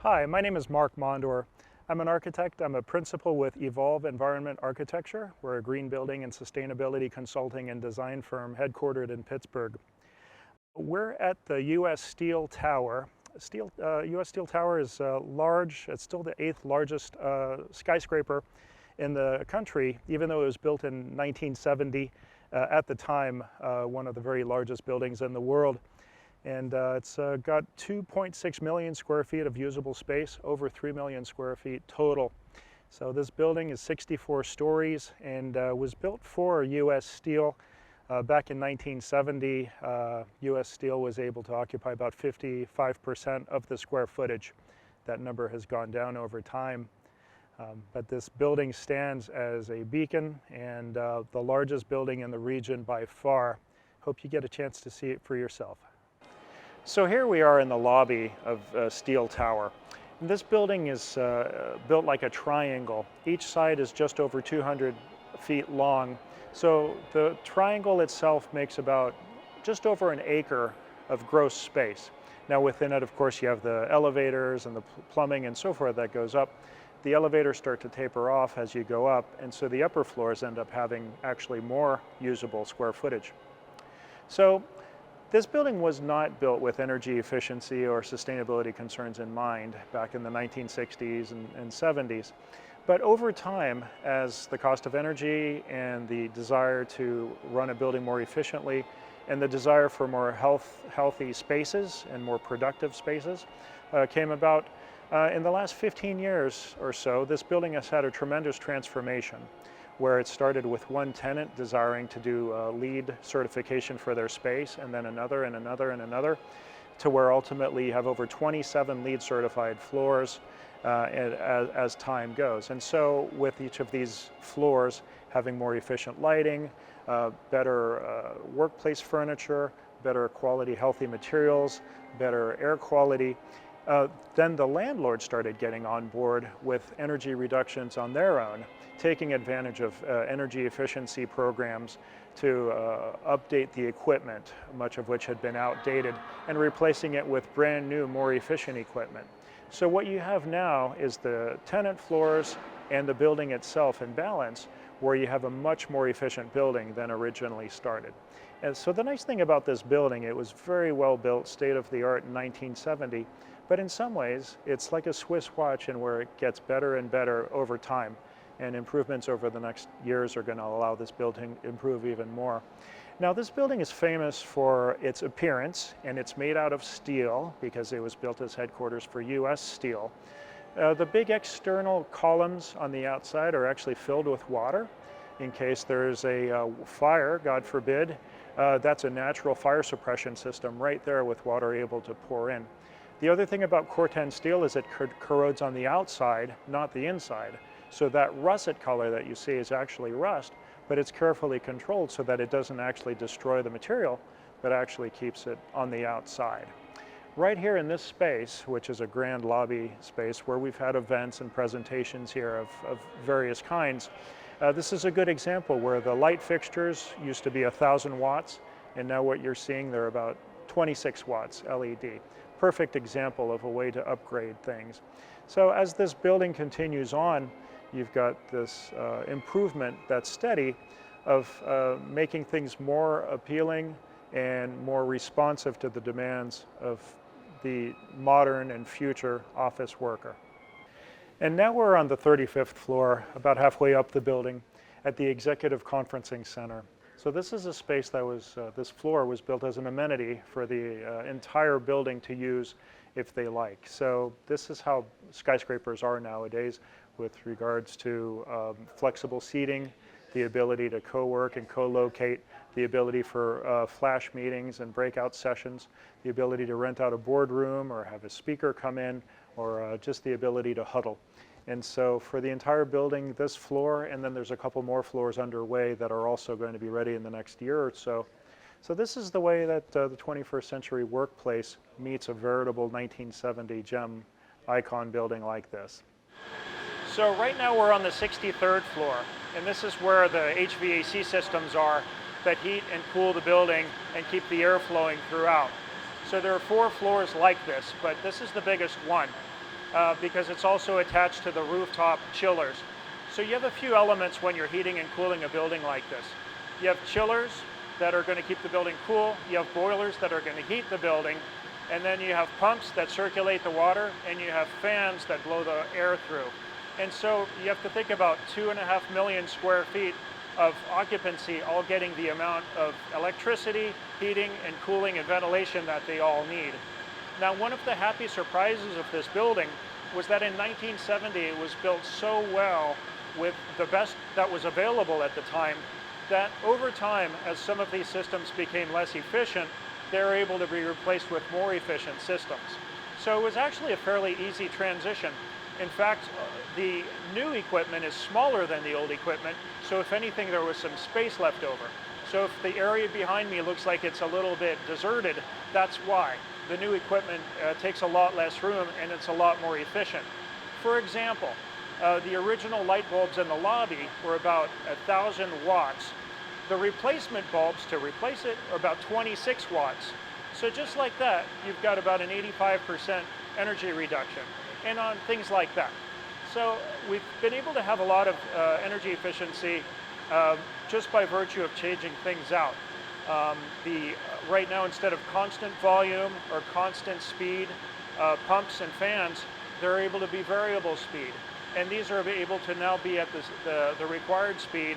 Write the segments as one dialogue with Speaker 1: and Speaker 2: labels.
Speaker 1: Hi, my name is Marc Mondor. I'm an architect. I'm a principal with Evolve Environment Architecture. We're a green building and sustainability consulting and design firm headquartered in Pittsburgh. We're at the U.S. Steel Tower. U.S. Steel Tower is large. It's still the 8th largest skyscraper in the country, even though it was built in 1970. At the time, one of the very largest buildings in the world. And it's got 2.6 million square feet of usable space, over 3 million square feet total. So this building is 64 stories and was built for U.S. Steel. Back in 1970, U.S. Steel was able to occupy about 55% of the square footage. That number has gone down over time. But this building stands as a beacon and the largest building in the region by far. Hope you get a chance to see it for yourself. So here we are in the lobby of Steel Tower. And this building is built like a triangle. Each side is just over 200 feet long. So the triangle itself makes about just over an acre of gross space. Now within it, of course, you have the elevators and the plumbing and so forth that goes up. The elevators start to taper off as you go up, and so the upper floors end up having actually more usable square footage. So this building was not built with energy efficiency or sustainability concerns in mind back in the 1960s and 70s. But over time, as the cost of energy and the desire to run a building more efficiently and the desire for more healthy spaces and more productive spaces came about, in the last 15 years or so, this building has had a tremendous transformation, where it started with one tenant desiring to do LEED certification for their space, and then another and another and another, to where ultimately you have over 27 LEED certified floors as time goes. And so with each of these floors having more efficient lighting, better workplace furniture, better quality healthy materials, better air quality, then the landlord started getting on board with energy reductions on their own, taking advantage of energy efficiency programs to update the equipment, much of which had been outdated, and replacing it with brand new, more efficient equipment. So what you have now is the tenant floors and the building itself in balance, where you have a much more efficient building than originally started. And so the nice thing about this building, it was very well built, state of the art in 1970, but in some ways it's like a Swiss watch in where it gets better and better over time. And improvements over the next years are going to allow this building to improve even more. Now this building is famous for its appearance, and it's made out of steel because it was built as headquarters for U.S. Steel. The big external columns on the outside are actually filled with water in case there's a fire, God forbid. That's a natural fire suppression system right there with water able to pour in. The other thing about Corten steel is it corrodes on the outside, not the inside. So that russet color that you see is actually rust, but it's carefully controlled so that it doesn't actually destroy the material, but actually keeps it on the outside. Right here in this space, which is a grand lobby space where we've had events and presentations here of various kinds, this is a good example where the light fixtures used to be 1,000 watts, and now what you're seeing, they're about 26 watts LED. Perfect example of a way to upgrade things. So as this building continues on, you've got this improvement that's steady of making things more appealing and more responsive to the demands of the modern and future office worker. And now we're on the 35th floor, about halfway up the building, at the Executive Conferencing Center. So this is a space that was, this floor was built as an amenity for the entire building to use if they like. So this is how skyscrapers are nowadays with regards to flexible seating, the ability to co-work and co-locate, the ability for flash meetings and breakout sessions, the ability to rent out a boardroom or have a speaker come in, or just the ability to huddle. And so for the entire building, this floor, and then there's a couple more floors underway that are also going to be ready in the next year or so. So this is the way that the 21st century workplace meets a veritable 1970 gem icon building like this. So right now we're on the 63rd floor, and this is where the HVAC systems are that heat and cool the building and keep the air flowing throughout. So there are 4 floors like this, but this is the biggest one. because it's also attached to the rooftop chillers. So you have a few elements when you're heating and cooling a building like this. You have chillers that are going to keep the building cool, you have boilers that are going to heat the building, and then you have pumps that circulate the water, and you have fans that blow the air through. And so you have to think about 2.5 million square feet of occupancy all getting the amount of electricity, heating, and cooling and ventilation that they all need. Now, one of the happy surprises of this building was that in 1970 it was built so well with the best that was available at the time that over time, as some of these systems became less efficient, they were able to be replaced with more efficient systems. So it was actually a fairly easy transition. In fact, the new equipment is smaller than the old equipment, so if anything, there was some space left over. So if the area behind me looks like it's a little bit deserted, that's why. The new equipment takes a lot less room and it's a lot more efficient. For example, the original light bulbs in the lobby were about 1,000 watts. The replacement bulbs to replace it are about 26 watts. So just like that, you've got about an 85% energy reduction, and on things like that. So we've been able to have a lot of energy efficiency just by virtue of changing things out. Right now, instead of constant volume or constant speed, pumps and fans, they're able to be variable speed. And these are able to now be at the required speed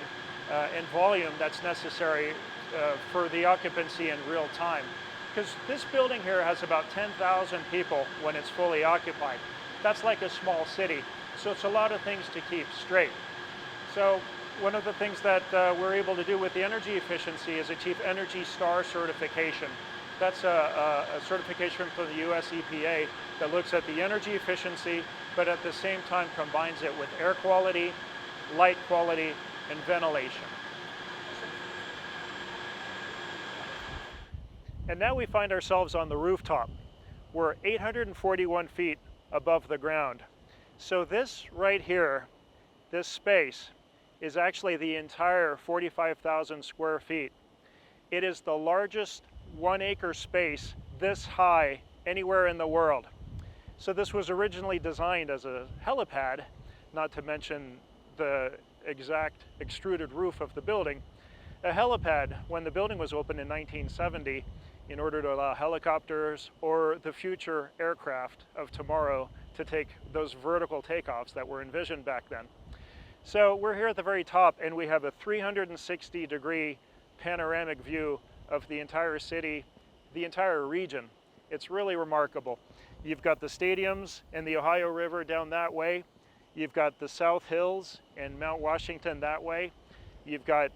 Speaker 1: and volume that's necessary for the occupancy in real time. Because this building here has about 10,000 people when it's fully occupied. That's like a small city. So it's a lot of things to keep straight. So one of the things that we're able to do with the energy efficiency is achieve Energy Star certification. That's a certification from the US EPA that looks at the energy efficiency, but at the same time combines it with air quality, light quality, and ventilation. And now we find ourselves on the rooftop. We're 841 feet above the ground. So this right here, this space, is actually the entire 45,000 square feet. It is the largest 1 acre space this high anywhere in the world. So this was originally designed as a helipad, not to mention the exact extruded roof of the building. A helipad, when the building was opened in 1970, in order to allow helicopters or the future aircraft of tomorrow to take those vertical takeoffs that were envisioned back then. So we're here at the very top, and we have a 360-degree panoramic view of the entire city, the entire region. It's really remarkable. You've got the stadiums and the Ohio River down that way. You've got the South Hills and Mount Washington that way. You've got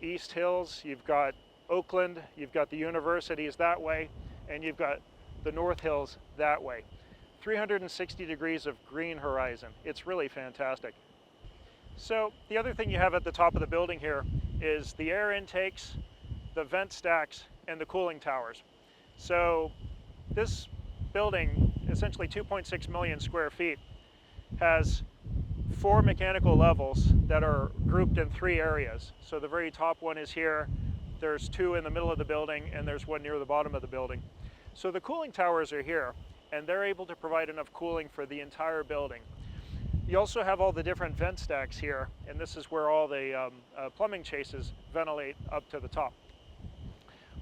Speaker 1: East Hills, you've got Oakland, you've got the universities that way, and you've got the North Hills that way. 360 degrees of green horizon. It's really fantastic. So the other thing you have at the top of the building here is the air intakes, the vent stacks, and the cooling towers. So this building, essentially 2.6 million square feet, has 4 mechanical levels that are grouped in 3 areas. So the very top one is here, there's 2 in the middle of the building, and there's 1 near the bottom of the building. So the cooling towers are here, and they're able to provide enough cooling for the entire building. You also have all the different vent stacks here, and this is where all the plumbing chases ventilate up to the top.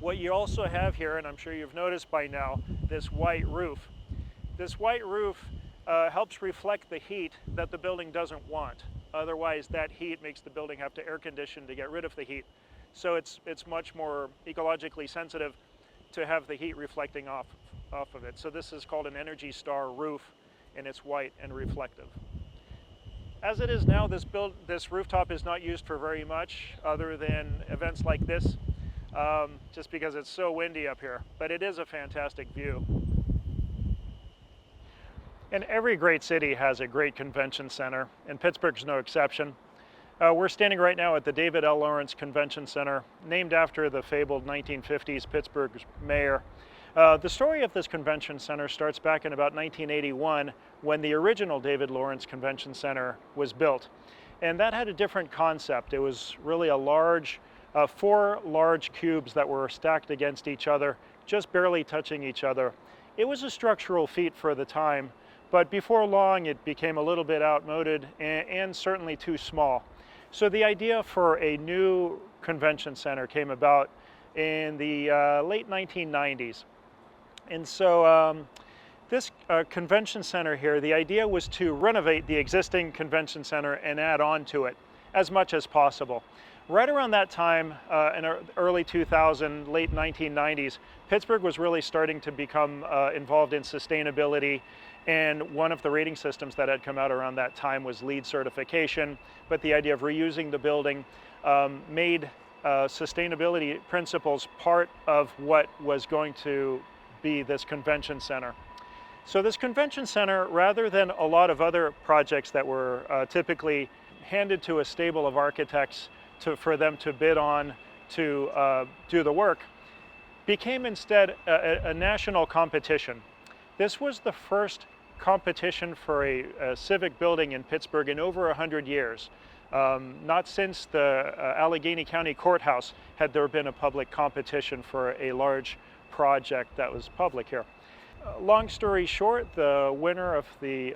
Speaker 1: What you also have here, and I'm sure you've noticed by now, this white roof. This white roof helps reflect the heat that the building doesn't want. Otherwise, that heat makes the building have to air condition to get rid of the heat. So it's much more ecologically sensitive to have the heat reflecting off of it. So this is called an Energy Star roof, and it's white and reflective. As it is now, this rooftop is not used for very much other than events like this, just because it's so windy up here. But it is a fantastic view. And every great city has a great convention center, and Pittsburgh's no exception. We're standing right now at the David L. Lawrence Convention Center, named after the fabled 1950s Pittsburgh mayor. The story of this convention center starts back in about 1981 when the original David Lawrence Convention Center was built. And that had a different concept. It was really a large, 4 large cubes that were stacked against each other, just barely touching each other. It was a structural feat for the time, but before long it became a little bit outmoded and certainly too small. So the idea for a new convention center came about in the late 1990s. And so this convention center here, the idea was to renovate the existing convention center and add on to it as much as possible. Right around that time, in early 2000, late 1990s, Pittsburgh was really starting to become involved in sustainability, and one of the rating systems that had come out around that time was LEED certification, but the idea of reusing the building made sustainability principles part of what was going to be this convention center. So this convention center, rather than a lot of other projects that were typically handed to a stable of architects for them to bid on to do the work, became instead a national competition. This was the first competition for a civic building in Pittsburgh in over 100 years. Not since the Allegheny County Courthouse had there been a public competition for a large project that was public here. Long story short, the winner of the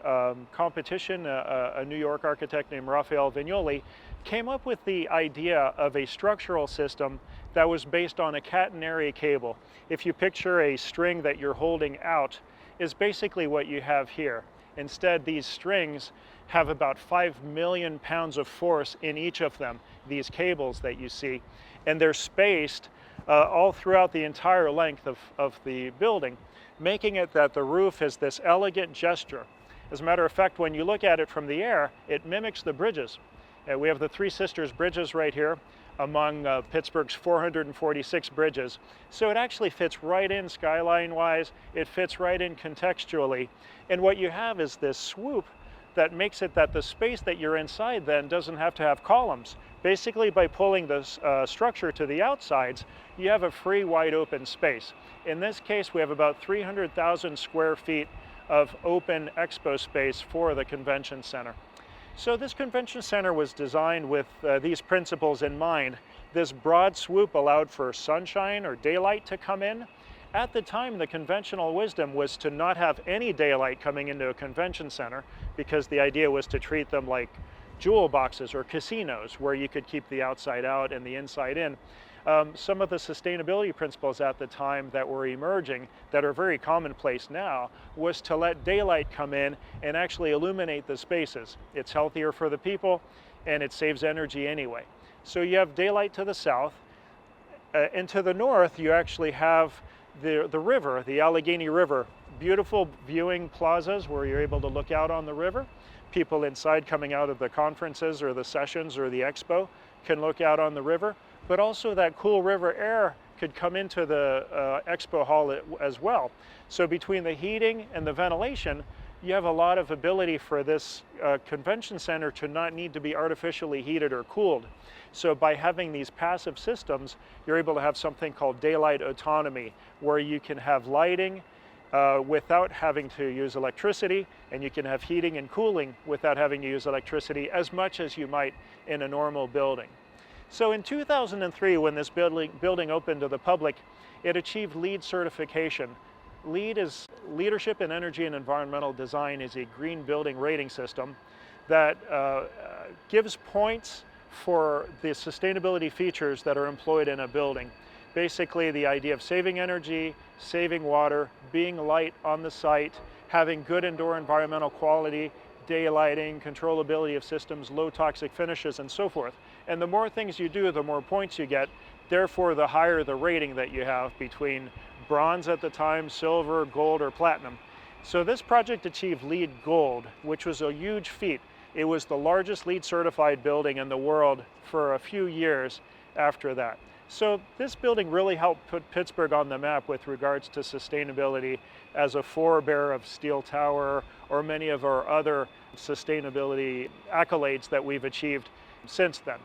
Speaker 1: competition, a New York architect named Raphael Vignoli, came up with the idea of a structural system that was based on a catenary cable. If you picture a string that you're holding out, is basically what you have here. Instead, these strings have about 5 million pounds of force in each of them, these cables that you see, and they're spaced all throughout the entire length of the building, making it that the roof is this elegant gesture. As a matter of fact, when you look at it from the air, it mimics the bridges. We have the Three Sisters bridges right here among Pittsburgh's 446 bridges. So it actually fits right in skyline-wise, it fits right in contextually. And what you have is this swoop that makes it that the space that you're inside then doesn't have to have columns. Basically, by pulling this structure to the outsides, you have a free, wide open space. In this case, we have about 300,000 square feet of open expo space for the convention center. So this convention center was designed with these principles in mind. This broad swoop allowed for sunshine or daylight to come in. At the time, the conventional wisdom was to not have any daylight coming into a convention center, because the idea was to treat them like jewel boxes or casinos where you could keep the outside out and the inside in. Some of the sustainability principles at the time that were emerging, that are very commonplace now, was to let daylight come in and actually illuminate the spaces. It's healthier for the people and it saves energy anyway. So you have daylight to the south, and to the north you actually have the river, the Allegheny River. Beautiful viewing plazas where you're able to look out on the river. People inside coming out of the conferences or the sessions or the expo can look out on the river, but also that cool river air could come into the expo hall as well. So between the heating and the ventilation, you have a lot of ability for this convention center to not need to be artificially heated or cooled. So by having these passive systems, you're able to have something called daylight autonomy, where you can have lighting without having to use electricity, and you can have heating and cooling without having to use electricity as much as you might in a normal building. So in 2003, when this building opened to the public, it achieved LEED certification. LEED is Leadership in Energy and Environmental Design, is a green building rating system that gives points for the sustainability features that are employed in a building. Basically, the idea of saving energy, saving water, being light on the site, having good indoor environmental quality, daylighting, controllability of systems, low toxic finishes, and so forth. And the more things you do, the more points you get. Therefore, the higher the rating that you have between bronze at the time, silver, gold, or platinum. So this project achieved LEED Gold, which was a huge feat. It was the largest LEED certified building in the world for a few years after that. So this building really helped put Pittsburgh on the map with regards to sustainability as a forebear of Steel Tower or many of our other sustainability accolades that we've achieved since then.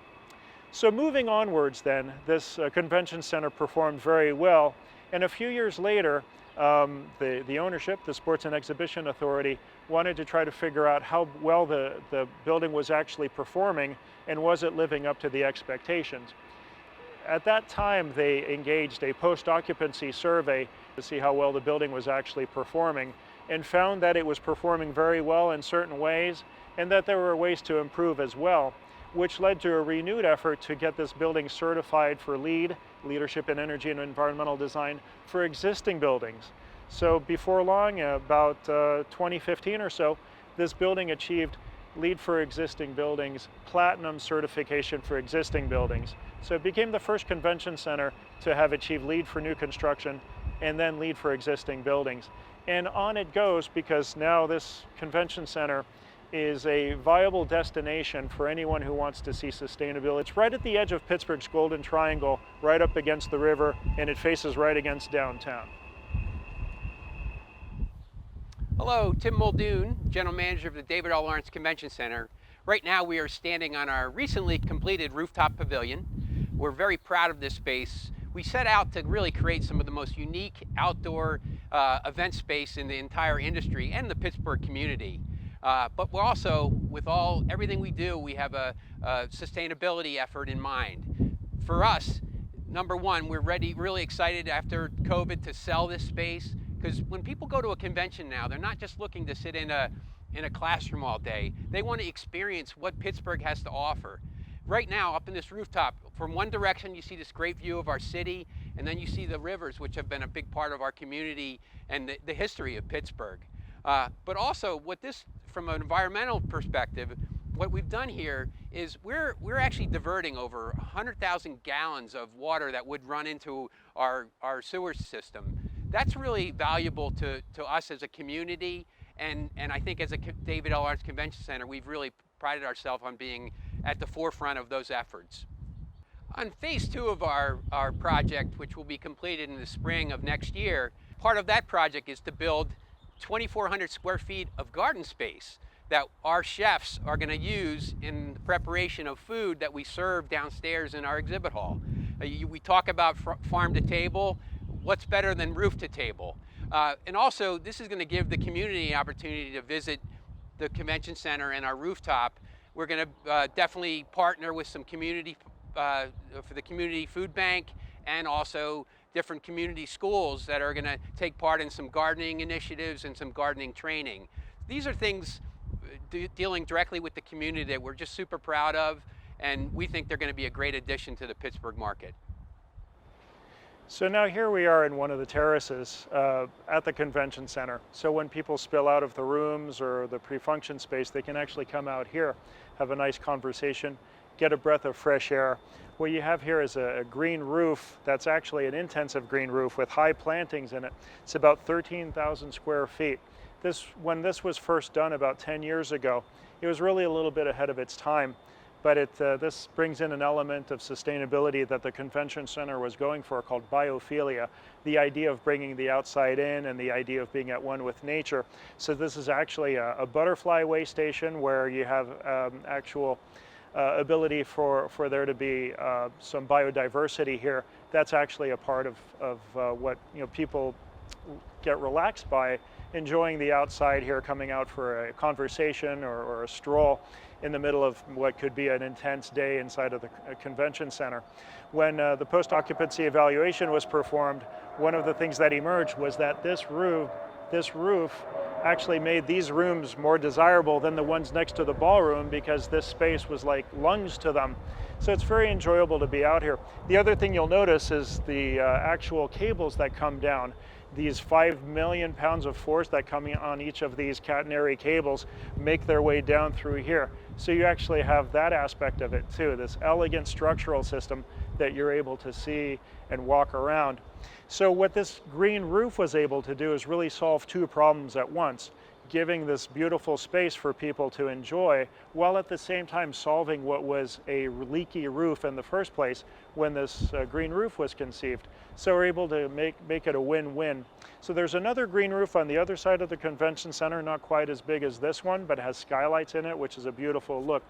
Speaker 1: So moving onwards then, this convention center performed very well, and a few years later, the ownership, the Sports and Exhibition Authority, wanted to try to figure out how well the building was actually performing and was it living up to the expectations. At that time, they engaged a post-occupancy survey to see how well the building was actually performing, and found that it was performing very well in certain ways and that there were ways to improve as well, which led to a renewed effort to get this building certified for LEED, Leadership in Energy and Environmental Design, for existing buildings. So before long, about 2015 or so, this building achieved LEED for existing buildings, platinum certification for existing buildings. So it became the first convention center to have achieved LEED for new construction and then LEED for existing buildings. And on it goes, because now this convention center is a viable destination for anyone who wants to see sustainability. It's right at the edge of Pittsburgh's Golden Triangle, right up against the river, and it faces right against downtown.
Speaker 2: Hello, Tim Muldoon, General Manager of the David R. Lawrence Convention Center. Right now we are standing on our recently completed Rooftop Pavilion. We're very proud of this space. We set out to really create some of the most unique outdoor event space in the entire industry and the Pittsburgh community. But we're also, with everything we do, we have a sustainability effort in mind. For us, number one, we're really excited after COVID to sell this space, because when people go to a convention now, they're not just looking to sit in a classroom all day. They want to experience what Pittsburgh has to offer. Right now, up in this rooftop, from one direction you see this great view of our city, and then you see the rivers, which have been a big part of our community and the history of Pittsburgh. But also, from an environmental perspective, what we've done here is we're actually diverting over 100,000 gallons of water that would run into our sewer system. That's really valuable to us as a community, and I think as a David L. Lawrence Convention Center, we've really prided ourselves on being at the forefront of those efforts. On phase 2 of our project, which will be completed in the spring of next year, part of that project is to build 2,400 square feet of garden space that our chefs are going to use in the preparation of food that we serve downstairs in our exhibit hall. We talk about farm to table. What's better than roof to table? And also, this is going to give the community an opportunity to visit the convention center and our rooftop. We're going to definitely partner with some community, for the community food bank, and also different community schools that are going to take part in some gardening initiatives and some gardening training. These are things dealing directly with the community that we're just super proud of, and we think they're going to be a great addition to the Pittsburgh market.
Speaker 1: So now here we are in one of the terraces at the convention center. So when people spill out of the rooms or the pre-function space, they can actually come out here, have a nice conversation, get a breath of fresh air. What you have here is a green roof that's actually an intensive green roof with high plantings in it. It's about 13,000 square feet. When this was first done about 10 years ago, it was really a little bit ahead of its time. But this brings in an element of sustainability that the convention center was going for, called biophilia, the idea of bringing the outside in and the idea of being at one with nature. So this is actually a butterfly way station where you have actual ability for there to be some biodiversity here. That's actually a part of what people get relaxed by, enjoying the outside here, coming out for a conversation or a stroll in the middle of what could be an intense day inside of the convention center. When the post-occupancy evaluation was performed, one of the things that emerged was that this roof actually made these rooms more desirable than the ones next to the ballroom, because this space was like lungs to them. So it's very enjoyable to be out here. The other thing you'll notice is the actual cables that come down. These 5 million pounds of force that come on each of these catenary cables make their way down through here. So you actually have that aspect of it too, this elegant structural system that you're able to see and walk around. So what this green roof was able to do is really solve two problems at once, giving this beautiful space for people to enjoy, while at the same time solving what was a leaky roof in the first place when this green roof was conceived. So we're able to make it a win-win. So there's another green roof on the other side of the convention center, not quite as big as this one, but has skylights in it, which is a beautiful look.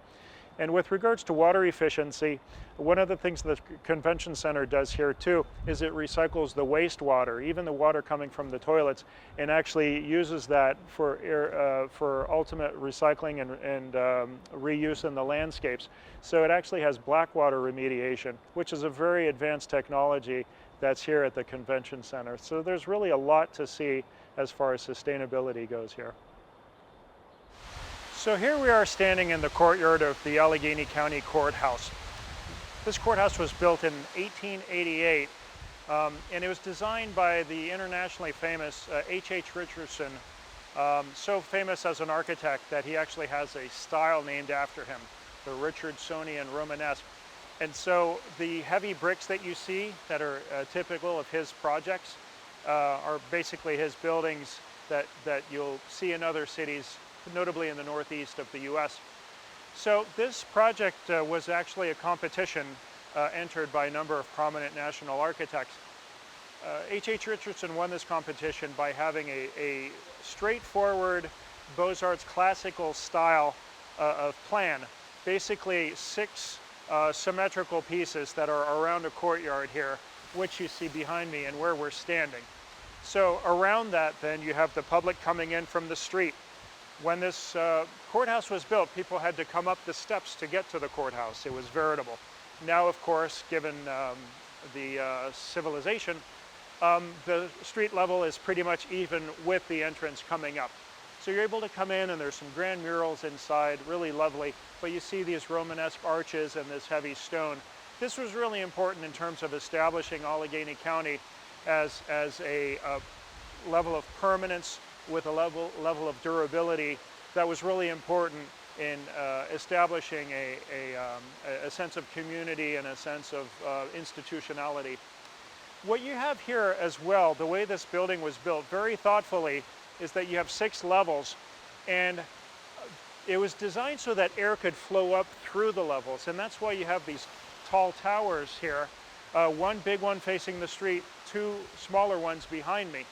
Speaker 1: And with regards to water efficiency, one of the things the convention center does here too is it recycles the wastewater, even the water coming from the toilets, and actually uses that for ultimate recycling and reuse in the landscapes. So it actually has black water remediation, which is a very advanced technology that's here at the convention center. So there's really a lot to see as far as sustainability goes here. So here we are standing in the courtyard of the Allegheny County Courthouse. This courthouse was built in 1888, and it was designed by the internationally famous H.H. Richardson, so famous as an architect that he actually has a style named after him, the Richardsonian Romanesque. And so the heavy bricks that you see that are typical of his projects are basically his buildings that you'll see in other cities, notably in the northeast of the US. So this project was actually a competition entered by a number of prominent national architects. H.H. Richardson won this competition by having a straightforward Beaux-Arts classical style of plan, basically 6 symmetrical pieces that are around a courtyard here, which you see behind me and where we're standing. So around that then you have the public coming in from the street. When this courthouse was built, people had to come up the steps to get to the courthouse. It was veritable. Now, of course, given the civilization, the street level is pretty much even with the entrance coming up. So you're able to come in and there's some grand murals inside, really lovely, but you see these Romanesque arches and this heavy stone. This was really important in terms of establishing Allegheny County as a level of permanence with a level of durability that was really important in establishing a sense of community and a sense of institutionality. What you have here as well, the way this building was built very thoughtfully, is that you have 6 levels, and it was designed so that air could flow up through the levels, and that's why you have these tall towers here, one big one facing the street, 2 smaller ones behind me.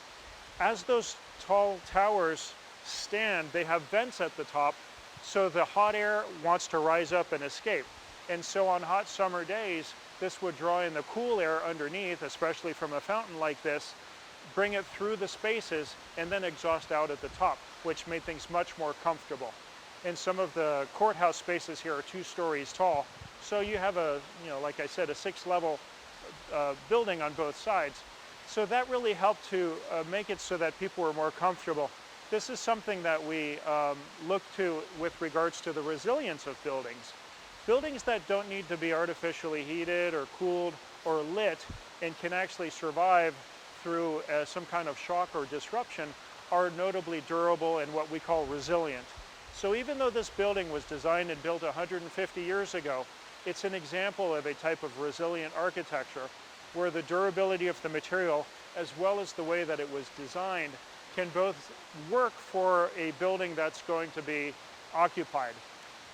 Speaker 1: As those tall towers stand, they have vents at the top, so the hot air wants to rise up and escape. And so on hot summer days, this would draw in the cool air underneath, especially from a fountain like this, bring it through the spaces, and then exhaust out at the top, which made things much more comfortable. And some of the courthouse spaces here are 2 stories tall, so you have like I said, a 6-level building on both sides. So that really helped to make it so that people were more comfortable. This is something that we look to with regards to the resilience of buildings. Buildings that don't need to be artificially heated or cooled or lit and can actually survive through some kind of shock or disruption are notably durable and what we call resilient. So even though this building was designed and built 150 years ago, it's an example of a type of resilient architecture where the durability of the material as well as the way that it was designed can both work for a building that's going to be occupied.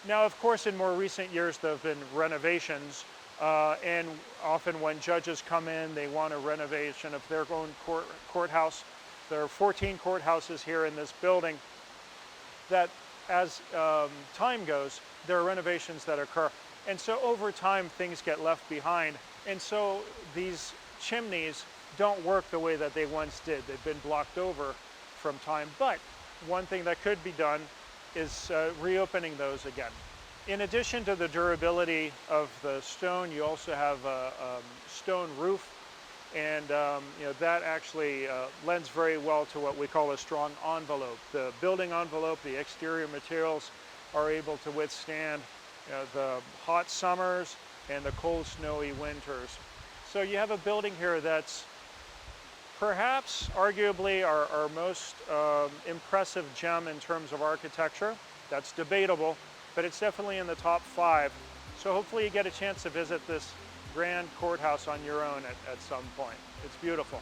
Speaker 1: Now, of course, in more recent years, there have been renovations, and often when judges come in, they want a renovation of their own courthouse. There are 14 courthouses here in this building that, as time goes, there are renovations that occur. And so over time, things get left behind. And so these chimneys don't work the way that they once did. They've been blocked over from time. But one thing that could be done is reopening those again. In addition to the durability of the stone, you also have a stone roof, and that actually lends very well to what we call a strong envelope. The building envelope, the exterior materials are able to withstand the hot summers and the cold, snowy winters. So you have a building here that's perhaps arguably our most impressive gem in terms of architecture. That's debatable, but it's definitely in the top 5. So hopefully you get a chance to visit this grand courthouse on your own at some point. It's beautiful.